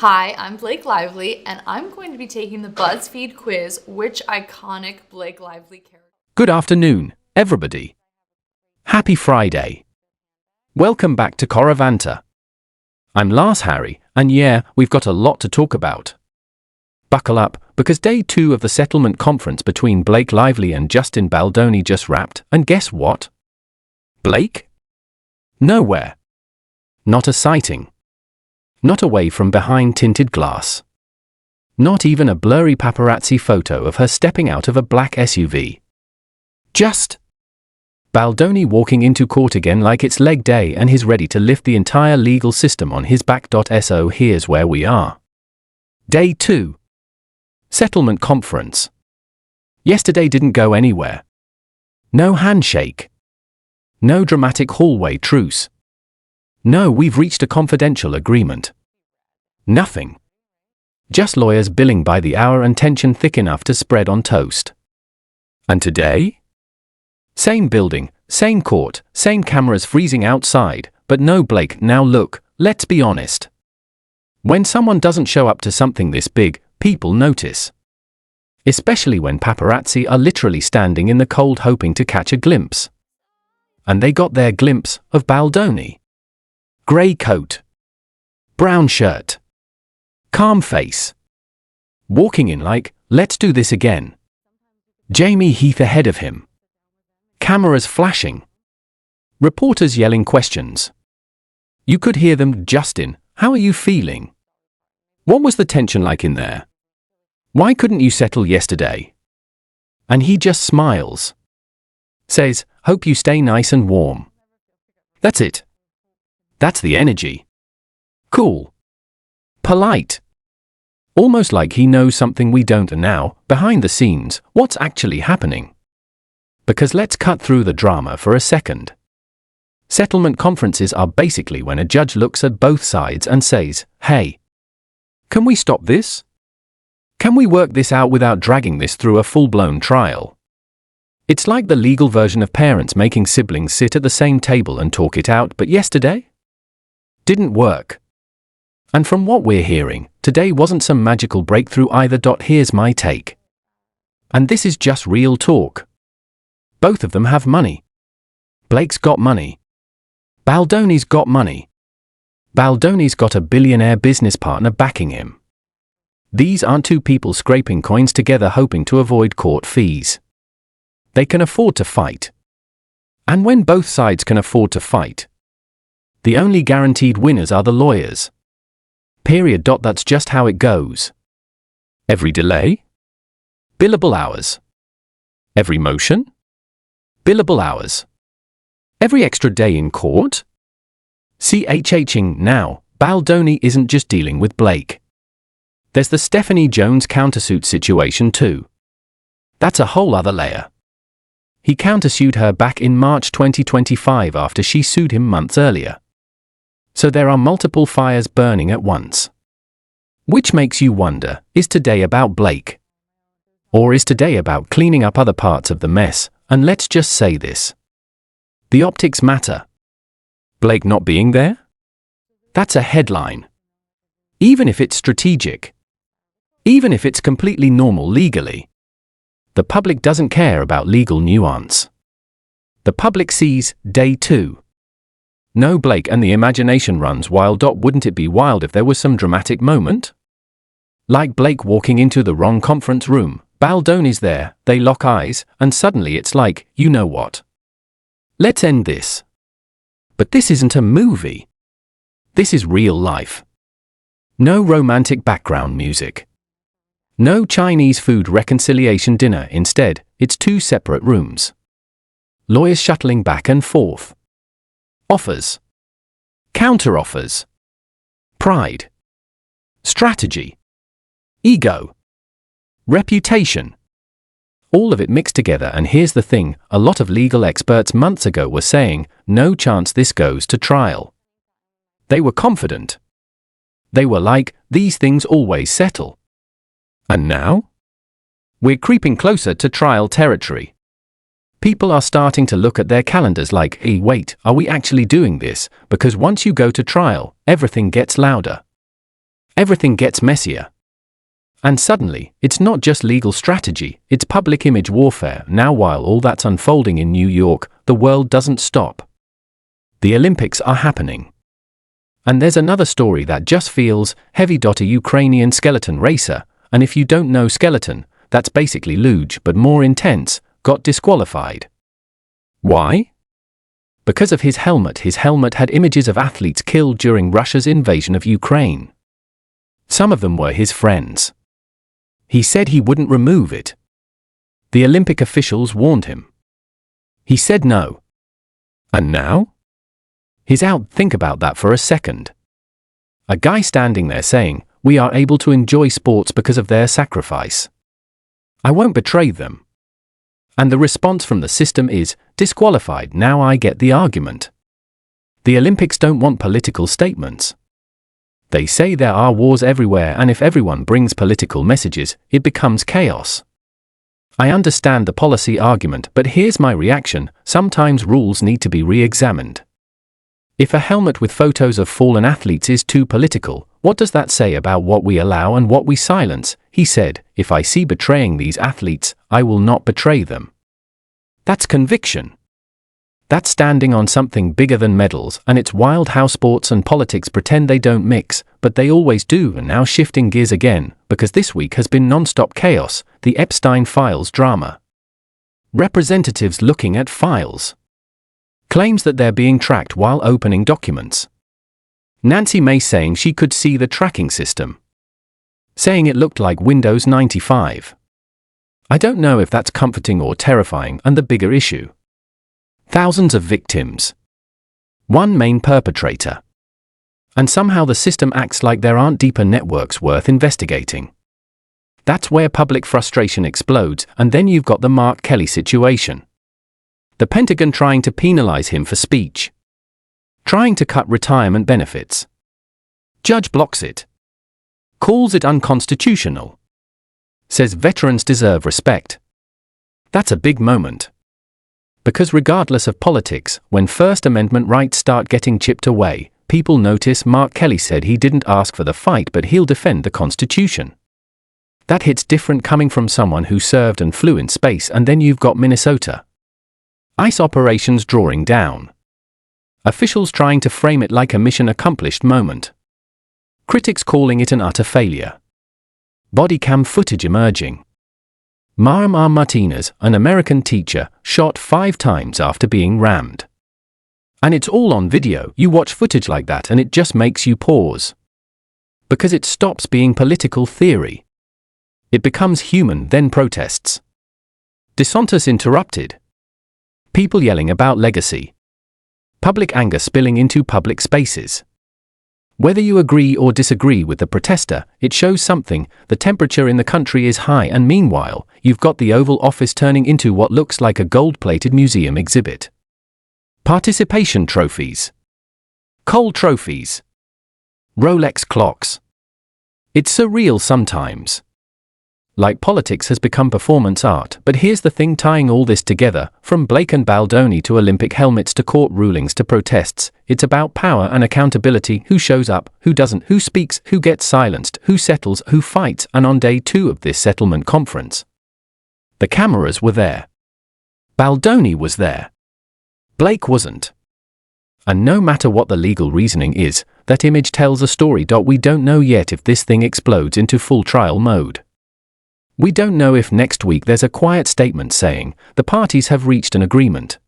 Hi, I'm Blake Lively, and I'm going to be taking the BuzzFeed quiz, which iconic Blake Lively character? Good afternoon, everybody. Happy Friday. Welcome back to Coravanta. I'm Lars Harry, and yeah, we've got a lot to talk about. Buckle up, because day 2 of the settlement conference between Blake Lively and Justin Baldoni just wrapped, and guess what? Blake? Nowhere. Not a sighting. Not away from behind tinted glass. Not even a blurry paparazzi photo of her stepping out of a black SUV. Just Baldoni walking into court again like it's leg day and he's ready to lift the entire legal system on his back. So here's where we are. Day 2. Settlement conference. Yesterday didn't go anywhere. No handshake. No dramatic hallway truce. No, we've reached a confidential agreement. Nothing. Just lawyers billing by the hour and tension thick enough to spread on toast. And today? Same building, same court, same cameras freezing outside, but no Blake. Now look, let's be honest. When someone doesn't show up to something this big, people notice. Especially when paparazzi are literally standing in the cold hoping to catch a glimpse. And they got their glimpse of Baldoni. Grey coat. Brown shirt. Calm face. Walking in like, let's do this again. Jamie Heath ahead of him. Cameras flashing. Reporters yelling questions. You could hear them. Justin, how are you feeling? What was the tension like in there? Why couldn't you settle yesterday? And he just smiles. Says, hope you stay nice and warm. That's it. That's the energy. Cool. Polite. Almost like he knows something we don't, and now, behind the scenes, what's actually happening? Because let's cut through the drama for a second. Settlement conferences are basically when a judge looks at both sides and says, hey, can we stop this? Can we work this out without dragging this through a full-blown trial? It's like the legal version of parents making siblings sit at the same table and talk it out, but yesterday? Didn't work. And from what we're hearing, today wasn't some magical breakthrough either. Here's my take. And this is just real talk. Both of them have money. Blake's got money. Baldoni's got money. Baldoni's got a billionaire business partner backing him. These aren't two people scraping coins together hoping to avoid court fees. They can afford to fight. And when both sides can afford to fight, the only guaranteed winners are the lawyers. Period. That's just how it goes. Every delay? Billable hours. Every motion? Billable hours. Every extra day in court? CHHing. Now, Baldoni isn't just dealing with Blake. There's the Stephanie Jones countersuit situation too. That's a whole other layer. He countersued her back in March 2025 after she sued him months earlier. So there are multiple fires burning at once. Which makes you wonder, is today about Blake? Or is today about cleaning up other parts of the mess? And let's just say this. The optics matter. Blake not being there? That's a headline. Even if it's strategic. Even if it's completely normal legally. The public doesn't care about legal nuance. The public sees day 2. No Blake and the imagination runs wild. Wouldn't it be wild if there was some dramatic moment? Like Blake walking into the wrong conference room, Baldoni's there, they lock eyes, and suddenly it's like, you know what? Let's end this. But this isn't a movie. This is real life. No romantic background music. No Chinese food reconciliation dinner. Instead, it's 2 separate rooms. Lawyers shuttling back and forth. Offers. Counter-offers. Pride. Strategy. Ego. Reputation. All of it mixed together. And here's the thing, a lot of legal experts months ago were saying, no chance this goes to trial. They were confident. They were like, these things always settle. And now? We're creeping closer to trial territory. People are starting to look at their calendars like, hey, wait, are we actually doing this? Because once you go to trial, everything gets louder. Everything gets messier. And suddenly, it's not just legal strategy, it's public image warfare. Now, while all that's unfolding in New York, the world doesn't stop. The Olympics are happening. And there's another story that just feels heavy. A Ukrainian skeleton racer, and if you don't know skeleton, that's basically luge but more intense, got disqualified. Why? Because of his helmet. His helmet had images of athletes killed during Russia's invasion of Ukraine. Some of them were his friends. He said he wouldn't remove it. The Olympic officials warned him. He said no. And now? He's out. Think about that for a second. A guy standing there saying, "We are able to enjoy sports because of their sacrifice. I won't betray them." And the response from the system is, disqualified. Now I get the argument. The Olympics don't want political statements. They say there are wars everywhere, and if everyone brings political messages, it becomes chaos. I understand the policy argument, but here's my reaction: sometimes rules need to be re-examined. If a helmet with photos of fallen athletes is too political, what does that say about what we allow and what we silence? He said, "If I see betraying these athletes, I will not betray them." That's conviction. That's standing on something bigger than medals, and it's wild how sports and politics pretend they don't mix, but they always do. And now shifting gears again, because this week has been non-stop chaos, the Epstein files drama. Representatives looking at files. Claims that they're being tracked while opening documents. Nancy May saying she could see the tracking system. Saying it looked like Windows 95. I don't know if that's comforting or terrifying, and the bigger issue. Thousands of victims. One main perpetrator. And somehow the system acts like there aren't deeper networks worth investigating. That's where public frustration explodes, and then you've got the Mark Kelly situation. The Pentagon trying to penalize him for speech. Trying to cut retirement benefits. Judge blocks it. Calls it unconstitutional. Says veterans deserve respect. That's a big moment. Because regardless of politics, when First Amendment rights start getting chipped away, people notice. Mark Kelly said he didn't ask for the fight, but he'll defend the Constitution. That hits different coming from someone who served and flew in space. And then you've got Minnesota. ICE operations drawing down. Officials trying to frame it like a mission accomplished moment. Critics calling it an utter failure. Body cam footage emerging. Marimar Martinez, an American teacher, shot 5 times after being rammed. And it's all on video. You watch footage like that and it just makes you pause. Because it stops being political theory. It becomes human. Then protests. DeSantis interrupted. People yelling about legacy. Public anger spilling into public spaces. Whether you agree or disagree with the protester, it shows something. The temperature in the country is high, and meanwhile, you've got the Oval Office turning into what looks like a gold-plated museum exhibit. Participation trophies. Kohl trophies. Rolex clocks. It's surreal sometimes. Like politics has become performance art. But here's the thing tying all this together, from Blake and Baldoni to Olympic helmets to court rulings to protests, it's about power and accountability. Who shows up, who doesn't, who speaks, who gets silenced, who settles, who fights. And on day 2 of this settlement conference, the cameras were there. Baldoni was there. Blake wasn't. And no matter what the legal reasoning is, that image tells a story. We don't know yet if this thing explodes into full trial mode. We don't know if next week there's a quiet statement saying the parties have reached an agreement.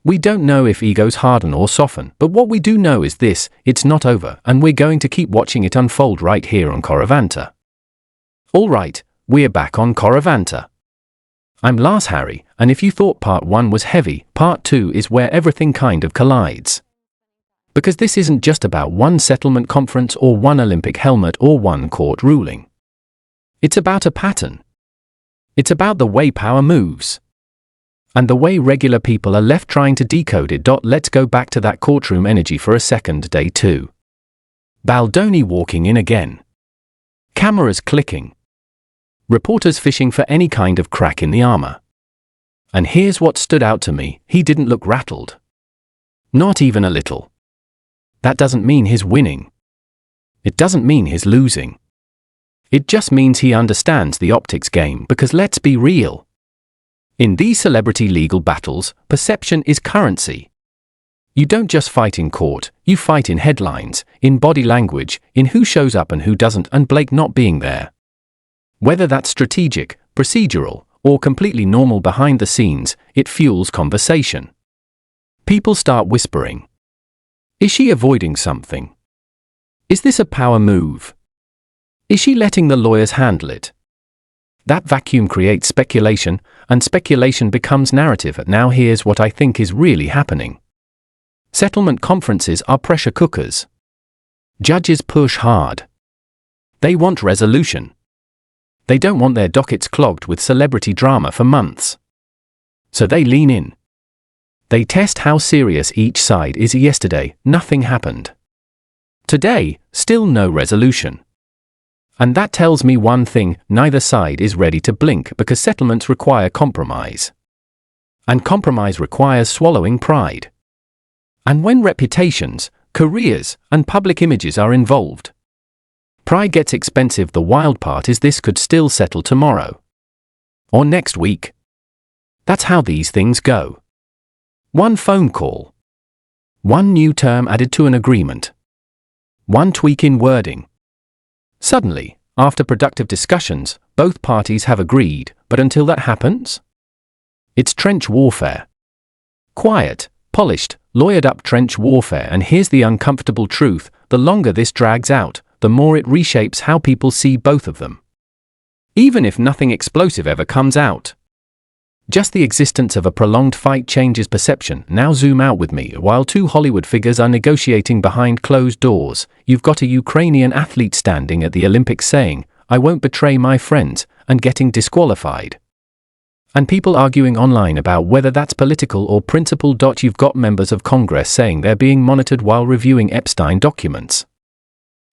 We don't know if egos harden or soften, but what we do know is this: it's not over, and we're going to keep watching it unfold right here on Coravanta. Alright, we're back on Coravanta. I'm Lars Harry, and if you thought part 1 was heavy, part 2 is where everything kind of collides. Because this isn't just about one settlement conference or one Olympic helmet or one court ruling. It's about a pattern. It's about the way power moves. And the way regular people are left trying to decode it. Let's go back to that courtroom energy for a second. Day 2. Baldoni walking in again. Cameras clicking. Reporters fishing for any kind of crack in the armor. And here's what stood out to me: he didn't look rattled. Not even a little. That doesn't mean he's winning. It doesn't mean he's losing. It just means he understands the optics game, because let's be real. In these celebrity legal battles, perception is currency. You don't just fight in court, you fight in headlines, in body language, in who shows up and who doesn't, and Blake not being there. Whether that's strategic, procedural, or completely normal behind the scenes, it fuels conversation. People start whispering. Is she avoiding something? Is this a power move? Is she letting the lawyers handle it? That vacuum creates speculation, and speculation becomes narrative. And now here's what I think is really happening. Settlement conferences are pressure cookers. Judges push hard. They want resolution. They don't want their dockets clogged with celebrity drama for months. So they lean in. They test how serious each side is. Yesterday, nothing happened. Today, still no resolution. And that tells me one thing: neither side is ready to blink, because settlements require compromise. And compromise requires swallowing pride. And when reputations, careers, and public images are involved, pride gets expensive. The wild part is this could still settle tomorrow. Or next week. That's how these things go. One phone call. One new term added to an agreement. One tweak in wording. Suddenly, after productive discussions, both parties have agreed, but until that happens? It's trench warfare. Quiet, polished, lawyered-up trench warfare. And here's the uncomfortable truth: the longer this drags out, the more it reshapes how people see both of them. Even if nothing explosive ever comes out. Just the existence of a prolonged fight changes perception. Now zoom out with me. While two Hollywood figures are negotiating behind closed doors, you've got a Ukrainian athlete standing at the Olympics saying, "I won't betray my friends," and getting disqualified. And people arguing online about whether that's political or principle. You've got members of Congress saying they're being monitored while reviewing Epstein documents.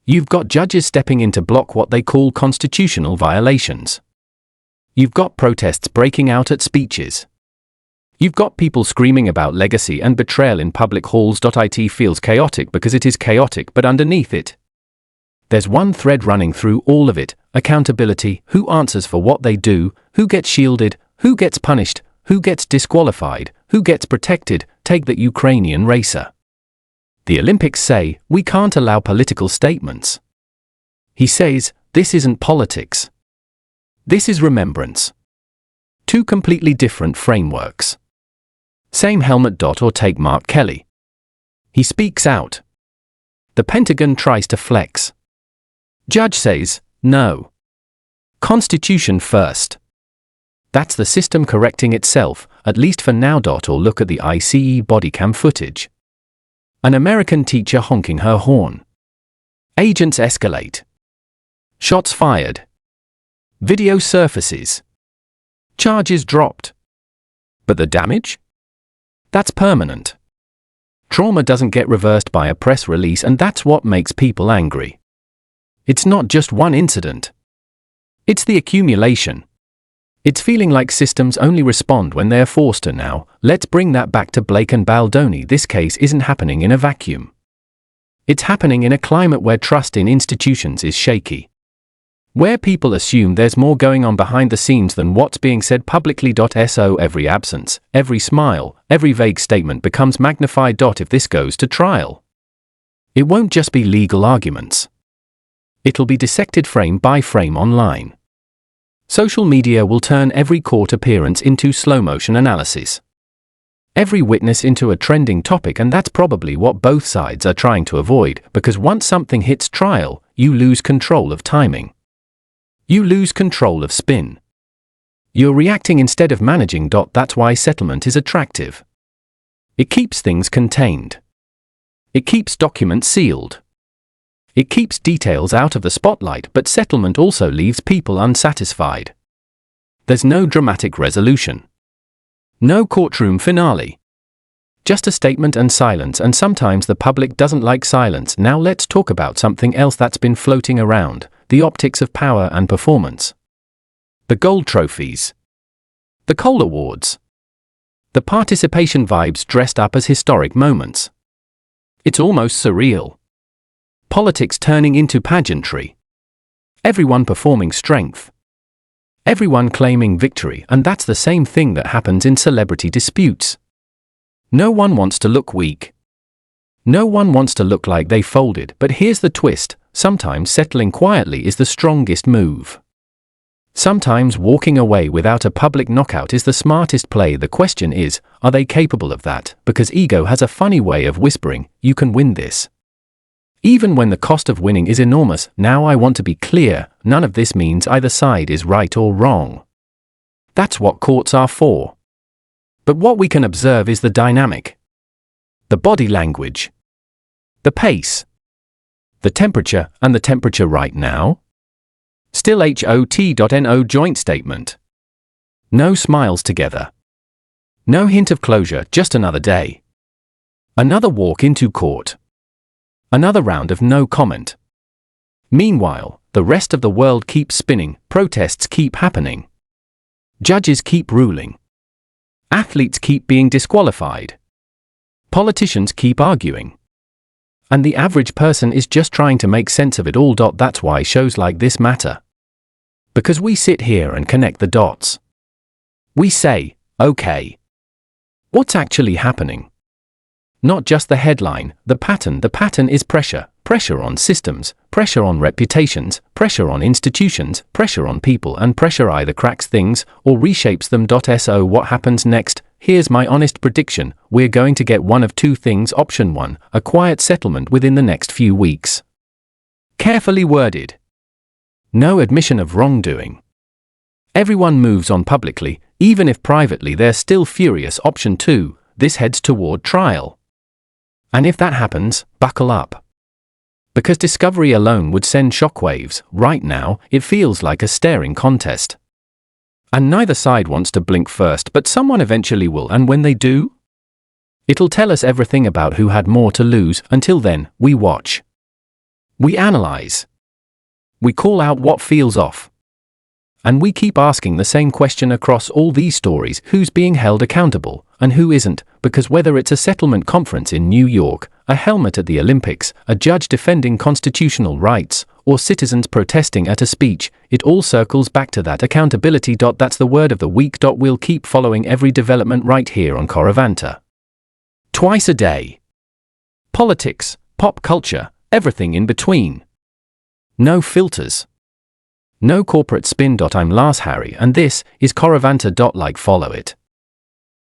You've got judges stepping in to block what they call constitutional violations. You've got protests breaking out at speeches. You've got people screaming about legacy and betrayal in public halls. It feels chaotic because it is chaotic, but underneath it, there's one thread running through all of it: accountability. Who answers for what they do? Who gets shielded? Who gets punished? Who gets disqualified? Who gets protected? Take that Ukrainian racer. The Olympics say, "We can't allow political statements." He says, "This isn't politics. This is remembrance." Two completely different frameworks. Same helmet. Or take Mark Kelly. He speaks out. The Pentagon tries to flex. Judge says, "No. Constitution first." That's the system correcting itself, at least for now. Or look at the ICE bodycam footage. An American teacher honking her horn. Agents escalate. Shots fired. Video surfaces. Charges dropped. But the damage? That's permanent. Trauma doesn't get reversed by a press release, and that's what makes people angry. It's not just one incident. It's the accumulation. It's feeling like systems only respond when they're forced to. Now, let's bring that back to Blake and Baldoni. This case isn't happening in a vacuum. It's happening in a climate where trust in institutions is shaky. Where people assume there's more going on behind the scenes than what's being said publicly. So every absence, every smile, every vague statement becomes magnified. If this goes to trial, it won't just be legal arguments. It'll be dissected frame by frame online. Social media will turn every court appearance into slow-motion analysis. Every witness into a trending topic, and that's probably what both sides are trying to avoid, because once something hits trial, you lose control of timing. You lose control of spin. You're reacting instead of managing. That's why settlement is attractive. It keeps things contained. It keeps documents sealed. It keeps details out of the spotlight, but settlement also leaves people unsatisfied. There's no dramatic resolution. No courtroom finale. Just a statement and silence, and sometimes the public doesn't like silence. Now let's talk about something else that's been floating around: the optics of power and performance. The gold trophies. The Cole Awards. The participation vibes dressed up as historic moments. It's almost surreal. Politics turning into pageantry. Everyone performing strength. Everyone claiming victory, and that's the same thing that happens in celebrity disputes. No one wants to look weak. No one wants to look like they folded, but here's the twist: sometimes settling quietly is the strongest move. Sometimes walking away without a public knockout is the smartest play. The question is, are they capable of that? Because ego has a funny way of whispering, you can win this, even when the cost of winning is enormous. Now I want to be clear, none of this means either side is right or wrong. That's what courts are for. But what we can observe is the dynamic. The body language. The pace. The temperature, and the temperature right now? Still hot.no joint statement. No smiles together. No hint of closure, just another day. Another walk into court. Another round of no comment. Meanwhile, the rest of the world keeps spinning, protests keep happening. Judges keep ruling. Athletes keep being disqualified. Politicians keep arguing. And the average person is just trying to make sense of it all. That's why shows like this matter. Because we sit here and connect the dots. We say, okay, what's actually happening? Not just the headline, the pattern. The pattern is pressure. Pressure on systems, pressure on reputations, pressure on institutions, pressure on people, and pressure either cracks things or reshapes them. So what happens next? Here's my honest prediction: we're going to get one of two things. Option 1, a quiet settlement within the next few weeks. Carefully worded. No admission of wrongdoing. Everyone moves on publicly, even if privately they're still furious. Option 2, this heads toward trial. And if that happens, buckle up. Because discovery alone would send shockwaves. Right now, it feels like a staring contest. And neither side wants to blink first, but someone eventually will, and when they do, it'll tell us everything about who had more to lose. Until then, we watch. We analyze. We call out what feels off. And we keep asking the same question across all these stories: who's being held accountable, and who isn't? Because whether it's a settlement conference in New York, a helmet at the Olympics, a judge defending constitutional rights, or citizens protesting at a speech, it all circles back to that accountability. That's the word of the week. We'll keep following every development right here on Coravanta. Twice a day. Politics, pop culture, everything in between. No filters. No corporate spin. I'm Lars Harry, and this is Coravanta. Follow it.